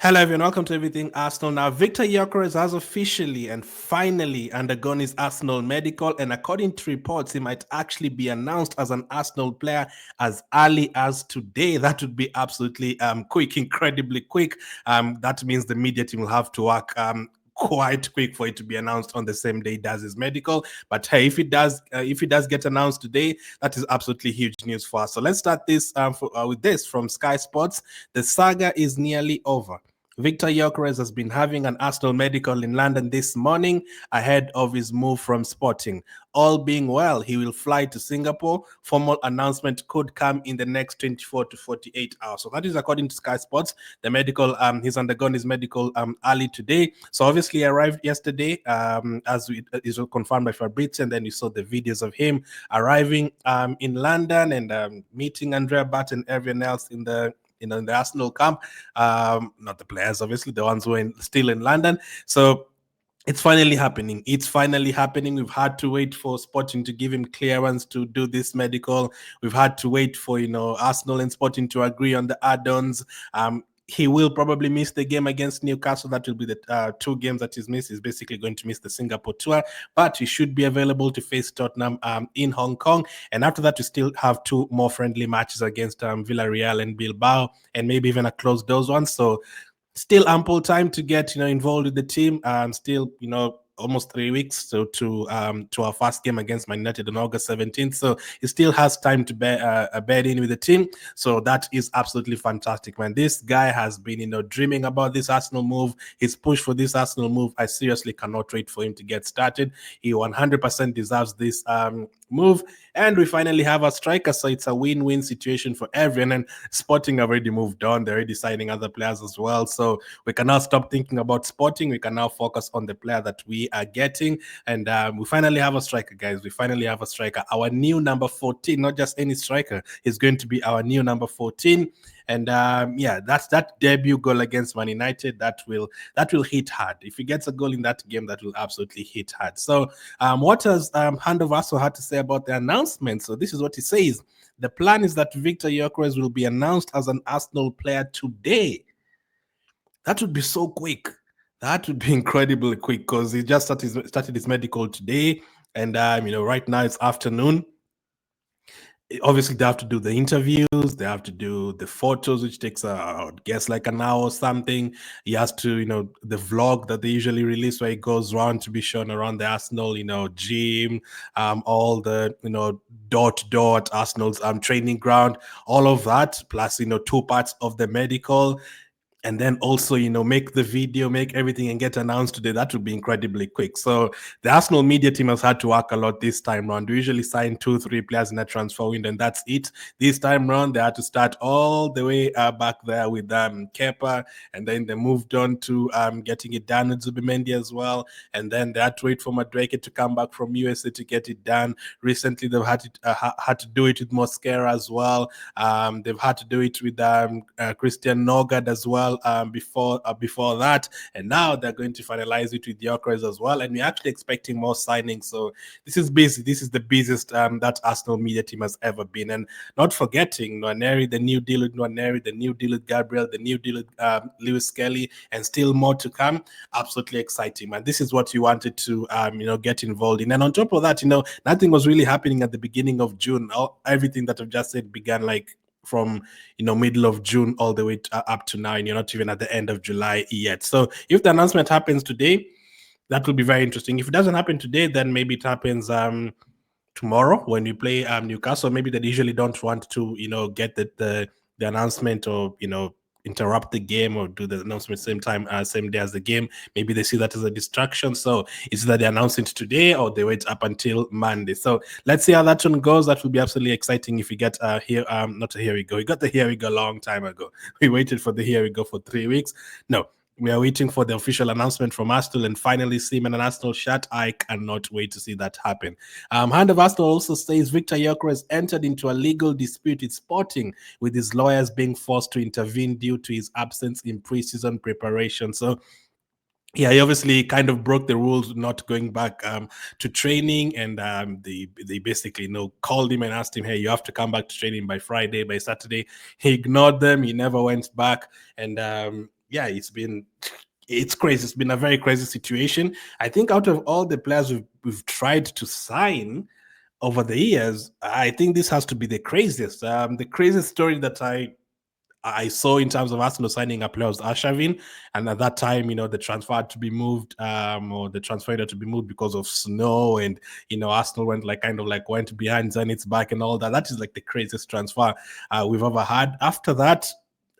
Hello everyone, welcome to Everything Arsenal. Now, Victor Gyokeres has officially and finally undergone his Arsenal medical, and according to reports, he might actually be announced as an Arsenal player as early as today. That would be absolutely quick, incredibly quick. That means the media team will have to work quite quick for it to be announced on the same day he does his medical. But hey, if it does get announced today, that is absolutely huge news for us. So let's start this with this from Sky Sports. The saga is nearly over. Victor Gyokeres has been having an Arsenal medical in London this morning ahead of his move from Sporting. All being well, he will fly to Singapore. Formal announcement could come in the next 24 to 48 hours. So that is according to Sky Sports. The medical, he's undergone his medical early today. So obviously he arrived yesterday, as is confirmed by Fabrizio, and then you saw the videos of him arriving in London and meeting Andrea Butt and everyone else in the Arsenal camp. Not the players, obviously, the ones who are still in London. So it's finally happening. It's finally happening. We've had to wait for Sporting to give him clearance to do this medical. We've had to wait for, Arsenal and Sporting to agree on the add-ons. He will probably miss the game against Newcastle. That will be the two games that he's missed. He's basically going to miss the Singapore tour, but he should be available to face Tottenham in Hong Kong. And after that, we still have two more friendly matches against Villarreal and Bilbao, and maybe even a close those ones. So still ample time to get involved with the team. Still almost 3 weeks to our first game against Man United on August 17th. So he still has time to bed in with the team. So that is absolutely fantastic, man. This guy has been dreaming about this Arsenal move. His push for this Arsenal move. I seriously cannot wait for him to get started. He 100% deserves this move, and we finally have a striker, so it's a win-win situation for everyone. And Sporting have already moved on. They're already signing other players as well, so we can now stop thinking about Sporting. We can now focus on the player that we are getting, and we finally have a striker, guys. We finally have a striker, our new number 14, not just any striker. He's going to be our new number 14. And that's that debut goal against Man United. That will hit hard. If he gets a goal in that game, that will absolutely hit hard. So what has Handover also had to say about the announcement? So this is what he says. The plan is that Victor Gyokeres will be announced as an Arsenal player today. That would be so quick. That would be incredibly quick because he just started his medical today. And right now it's afternoon. Obviously, they have to do the interviews, they have to do the photos, which takes I guess like an hour or something. He has to the vlog that they usually release where he goes around to be shown around the Arsenal gym, all the dot Arsenal's training ground, all of that, plus 2 parts of the medical, and then also make the video, make everything, and get announced today. That would be incredibly quick. So the Arsenal media team has had to work a lot this time around. We usually sign 2-3 players in a transfer window, and that's it. This time around, they had to start all the way back there with Kepa, and then they moved on to getting it done with Zubimendi as well, and then they had to wait for Madueke to come back from USA to get it done. Recently, they've had to do it with Mosquera as well. They've had to do it with Christian Nogard as well before that, and now they're going to finalize it with Gyokeres as well, and we're actually expecting more signings. So this is busy. This is the busiest that Arsenal media team has ever been. And not forgetting Nwaneri, the new deal with Nwaneri, the new deal with Gabriel, the new deal with Lewis Kelly, and still more to come. Absolutely exciting, man. This is what you wanted to get involved in. And on top of that, nothing was really happening at the beginning of June. Everything that I've just said began like from middle of June all the way up to now, and you're not even at the end of July yet. So if the announcement happens today, that will be very interesting. If it doesn't happen today, then maybe it happens tomorrow when we play Newcastle. Maybe they usually don't want to get the announcement or interrupt the game or do the announcement same day as the game. Maybe they see that as a distraction. So it's either they announce it today or they wait up until Monday. So let's see how that one goes. That will be absolutely exciting if we get not a here we go. We got the here we go a long time ago. We waited for the here we go for 3 weeks. No, we are waiting for the official announcement from Arsenal and finally see him in an Arsenal shirt. I cannot wait to see that happen. Hand of Arsenal also says Victor Gyokeres entered into a legal dispute with Sporting, with his lawyers being forced to intervene due to his absence in preseason preparation. So yeah, he obviously kind of broke the rules, not going back to training, and they basically called him and asked him, hey, you have to come back to training by Friday, by Saturday. He ignored them. He never went back, and yeah, it's crazy. It's been a very crazy situation. I think out of all the players we've tried to sign over the years, I think this has to be the craziest. The craziest story that I saw in terms of Arsenal signing a player was Arshavin, and at that time, the transfer had to be moved, or the transfer had to be moved because of snow, and Arsenal went like kind of like went behind Zenit's back and all that. That is like the craziest transfer we've ever had. After that,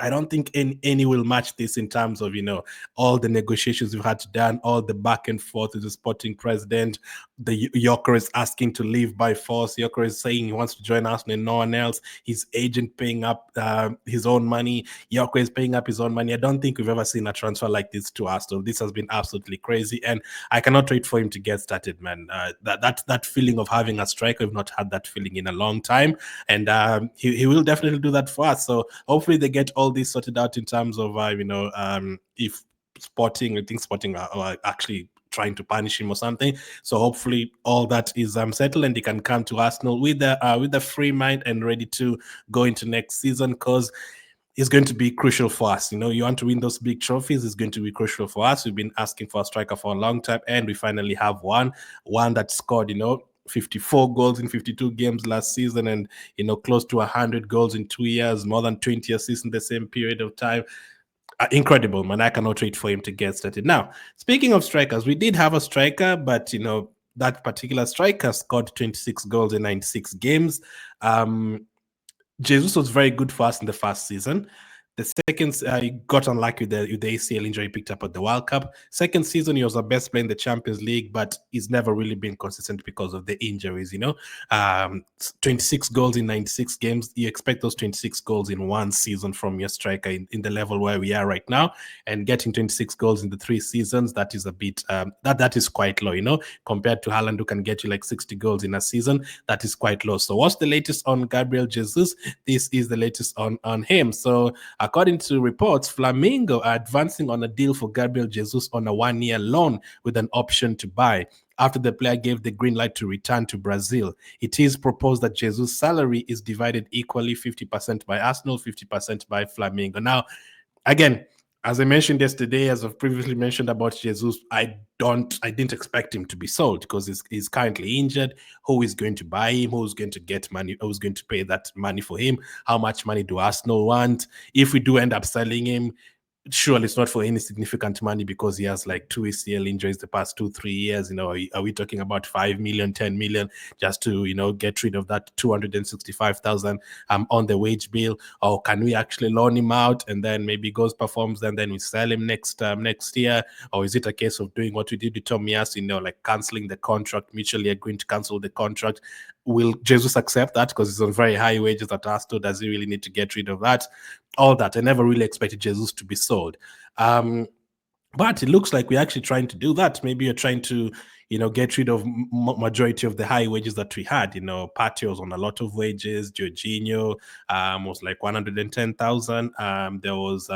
I don't think any will match this in terms of all the negotiations we've had to done, all the back and forth with the sporting president, the Gyokeres asking to leave by force, Gyokeres saying he wants to join Arsenal and no one else, his agent paying up his own money, Gyokeres paying up his own money. I don't think we've ever seen a transfer like this to Arsenal. This has been absolutely crazy, and I cannot wait for him to get started, man. That feeling of having a striker, we've not had that feeling in a long time, and he will definitely do that for us. So hopefully they get all this sorted out in terms of if Sporting, I think Sporting are actually trying to punish him or something. So hopefully all that is settled and he can come to Arsenal with the free mind and ready to go into next season, because it's going to be crucial for us. You want to win those big trophies, it's going to be crucial for us. We've been asking for a striker for a long time, and we finally have one that scored 54 goals in 52 games last season, and close to 100 goals in 2 years, more than 20 assists in the same period of time. Incredible, man. I cannot wait for him to get started. Now, speaking of strikers, we did have a striker, but that particular striker scored 26 goals in 96 games. Jesus was very good for us in the first season. The second, he got unlucky with the ACL injury he picked up at the World Cup. Second season, he was our best player in the Champions League, but he's never really been consistent because of the injuries. 26 goals in 96 games. You expect those 26 goals in one season from your striker in the level where we are right now, and getting 26 goals in the 3 seasons, that is a bit that is quite low. Compared to Haaland, who can get you like 60 goals in a season, that is quite low. So, what's the latest on Gabriel Jesus? This is the latest on him. So, according to reports, Flamengo are advancing on a deal for Gabriel Jesus on a 1-year loan with an option to buy after the player gave the green light to return to Brazil. It is proposed that Jesus' salary is divided equally, 50% by Arsenal, 50% by Flamengo. Now, again, as I mentioned yesterday, as I've previously mentioned about Jesus, I didn't expect him to be sold because he's currently injured. Who is going to buy him? Who's going to get money? Who's going to pay that money for him? How much money do Arsenal want? If we do end up selling him, surely it's not for any significant money because he has like 2 ACL injuries the past 2-3 years. Are we talking about 5 million, 10 million just to get rid of that 265,000 on the wage bill? Or can we actually loan him out and then maybe goes performs and then we sell him next year? Or is it a case of doing what we did with Tomiyasu, like canceling the contract, mutually agreeing to cancel the contract? Will Jesus accept that because he's on very high wages at Arsenal? Does he really need to get rid of that? All that. I never really expected Jesus to be sold. But it looks like we're actually trying to do that. Maybe you're trying to, get rid of majority of the high wages that we had. Partey was on a lot of wages. Jorginho was like 110,000. There was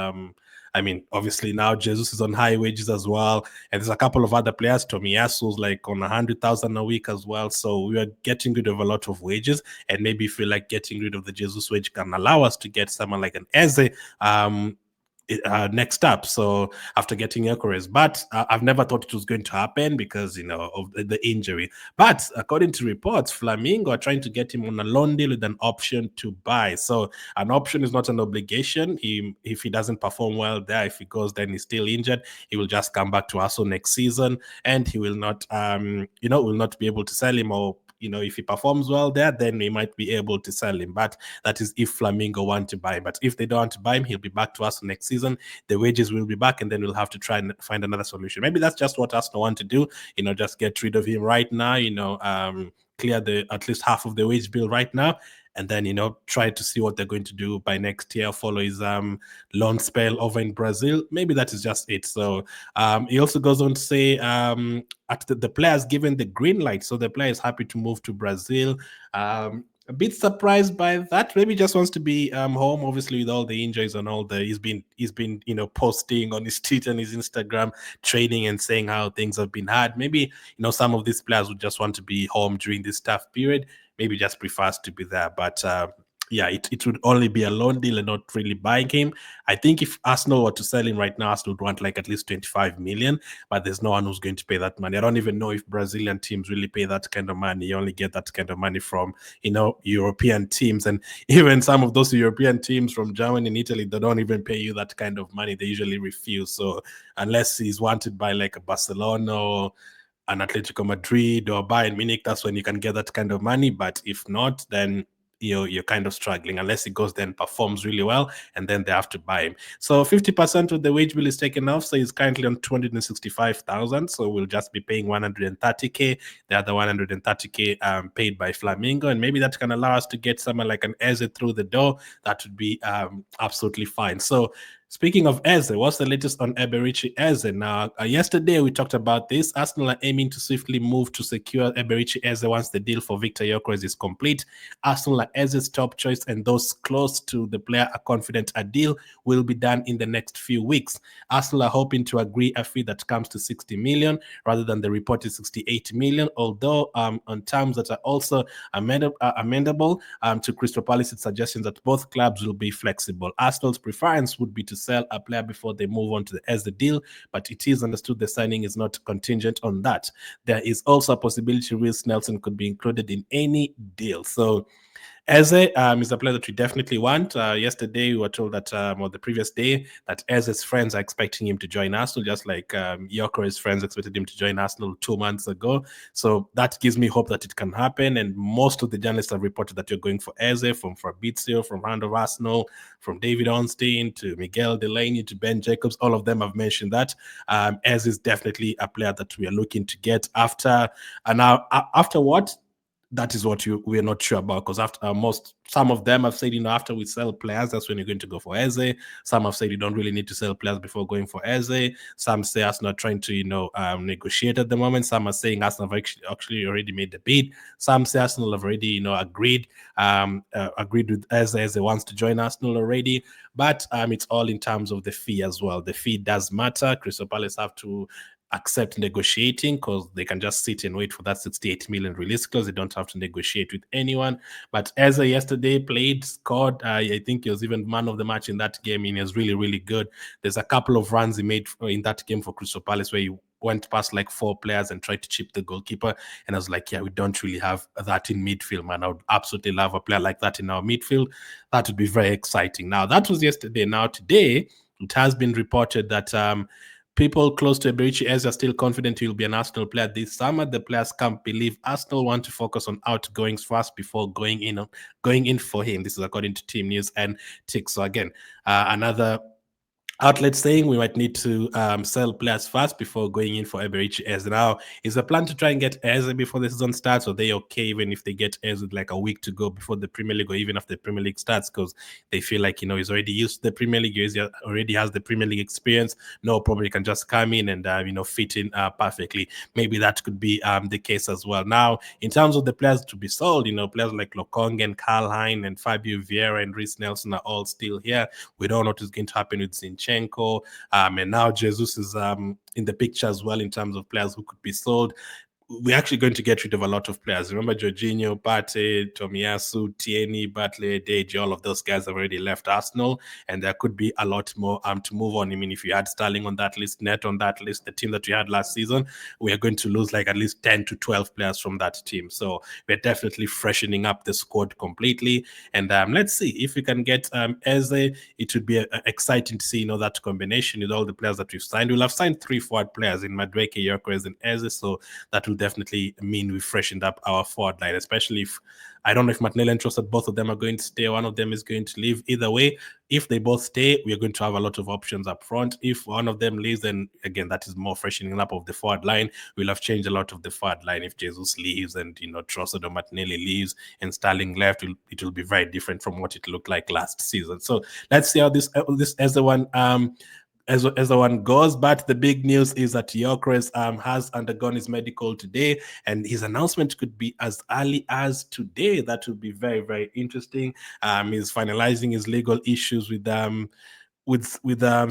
obviously now Jesus is on high wages as well, and there's a couple of other players. Tomiyasu's like on 100,000 a week as well. So we are getting rid of a lot of wages, and maybe if we like getting rid of the Jesus wage can allow us to get someone like an Eze next up. So after getting Gyokeres, but I've never thought it was going to happen because of the injury. But according to reports, Flamengo are trying to get him on a loan deal with an option to buy. So an option is not an obligation. If he doesn't perform well there, if he goes then he's still injured, he will just come back to us next season, and he will not will not be able to sell him, or if he performs well there, then we might be able to sell him. But that is if Flamengo want to buy him. But if they don't want to buy him, he'll be back to us next season. The wages will be back, and then we'll have to try and find another solution. Maybe that's just what Arsenal want to do. Just get rid of him right now. Clear at least half of the wage bill right now, and then try to see what they're going to do by next year. Follow his loan spell over in Brazil. Maybe that is just it. So he also goes on to say at the players given the green light, so the player is happy to move to Brazil. A bit surprised by that. Maybe just wants to be home. Obviously, with all the injuries and all the he's been posting on his Twitter and his Instagram, training and saying how things have been hard. Maybe some of these players would just want to be home during this tough period. Maybe just prefers to be there. But yeah, it would only be a loan deal and not really buying him. I think if Arsenal were to sell him right now, Arsenal would want like at least 25 million, but there's no one who's going to pay that money. I don't even know if Brazilian teams really pay that kind of money. You only get that kind of money from, European teams. And even some of those European teams from Germany and Italy, they don't even pay you that kind of money. They usually refuse. So unless he's wanted by like a Barcelona or an Atletico Madrid or Bayern Munich, that's when you can get that kind of money. But if not, then you're kind of struggling unless he goes there and performs really well, and then they have to buy him. So 50% of the wage bill is taken off. So he's currently on 265,000. So we'll just be paying 130k. The other 130k paid by Flamengo, and maybe that can allow us to get someone like an Eze through the door. That would be absolutely fine. So speaking of Eze, what's the latest on Eberechi Eze? Now, yesterday we talked about this. Arsenal are aiming to swiftly move to secure Eberechi Eze once the deal for Victor Gyokeres is complete. Arsenal are Eze's top choice, and those close to the player are confident a deal will be done in the next few weeks. Arsenal are hoping to agree a fee that comes to 60 million rather than the reported 68 million, although on terms that are also amendable to Crystal Palace's suggestions that both clubs will be flexible. Arsenal's preference would be to sell a player before they move on to the Eze deal, but it is understood the signing is not contingent on that. There is also a possibility Reece Nelson could be included in any deal. So Eze is a player that we definitely want. Yesterday, we were told that, or the previous day, that Eze's friends are expecting him to join Arsenal, just like Gyokeres' friends expected him to join Arsenal 2 months ago. So that gives me hope that it can happen. And most of the journalists have reported that you're going for Eze, from Fabrizio, from Round of Arsenal, from David Ornstein to Miguel Delaney to Ben Jacobs. All of them have mentioned that Eze is definitely a player that we are looking to get after. And now, after what? That is what we're not sure about, because after some of them have said, after we sell players, that's when you're going to go for Eze. Some have said you don't really need to sell players before going for Eze. Some say us not trying to negotiate at the moment. Some are saying Arsenal have actually already made the bid. Some say Arsenal have already agreed with Eze wants to join Arsenal already. But it's all in terms of the fee as well. The fee does matter. Crystal Palace have to accept negotiating, because they can just sit and wait for that 68 million release clause. They don't have to negotiate with anyone. But Eze yesterday played, scored. I think he was even man of the match in that game, and he was really, really good. There's a couple of runs he made in that game for Crystal Palace where he went past like 4 players and tried to chip the goalkeeper. And I was like, yeah, we don't really have that in midfield, man. I would absolutely love a player like that in our midfield. That would be very exciting. Now, that was yesterday. Now, today, it has been reported that people close to Eberechi Eze are still confident he'll be an Arsenal player this summer. The players can't believe Arsenal want to focus on outgoings first before going in for him. This is according to Team News and Tick. So again, another outlets saying we might need to sell players fast before going in for Eberechi Eze. Now, is the plan to try and get Eze before the season starts, or are they okay even if they get Eze with like a week to go before the Premier League, or even after the Premier League starts, because they feel like, he's already used to the Premier League, he already has the Premier League experience, no problem, he can just come in and fit in perfectly. Maybe that could be the case as well. Now, in terms of the players to be sold, players like Lokonga, Karl Hein, and Fabio Vieira and Reece Nelson are all still here. We don't know what is going to happen with Zinchenko. And now Jesus is in the picture as well in terms of players who could be sold. We're actually going to get rid of a lot of players. Remember Jorginho, Partey, Tomiyasu, Tierney, Bartley, Deji, all of those guys have already left Arsenal, and there could be a lot more to move on. I mean, if you had Sterling on that list, Net on that list, the team that we had last season, we are going to lose like at least 10 to 12 players from that team. So we're definitely freshening up the squad completely. And let's see if we can get Eze. It would be exciting to see, that combination with all the players that we've signed. We'll have signed 3 forward players in Madueke, Gyokeres, and Eze, so that will definitely mean we've freshened up our forward line, especially if I don't know if Martinelli and Trossard, both of them are going to stay. One of them is going to leave. Either way, if they both stay, we're going to have a lot of options up front. If one of them leaves, then again, that is more freshening up of the forward line. We'll have changed a lot of the forward line. If Jesus leaves and, Trossard or Martinelli leaves and Sterling left, it will be very different from what it looked like last season. So let's see how this as the one as the one goes. But the big news is that Gyokeres has undergone his medical today, and his announcement could be as early as today. That would be very, very interesting. He's finalizing his legal issues with with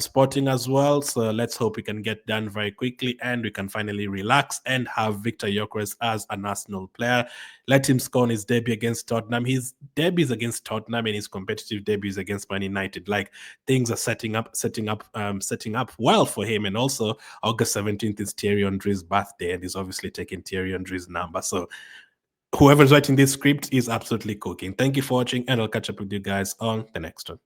Sporting as well. So let's hope we can get done very quickly and we can finally relax and have Victor Gyokeres as an Arsenal player. Let him score on his debut against Tottenham. His debuts against Tottenham and his competitive debuts against Man United, like things are setting up well for him. And also August 17th is Thierry Henry's birthday, and he's obviously taking Thierry Henry's number. So whoever's writing this script is absolutely cooking. Thank you for watching, and I'll catch up with you guys on the next one.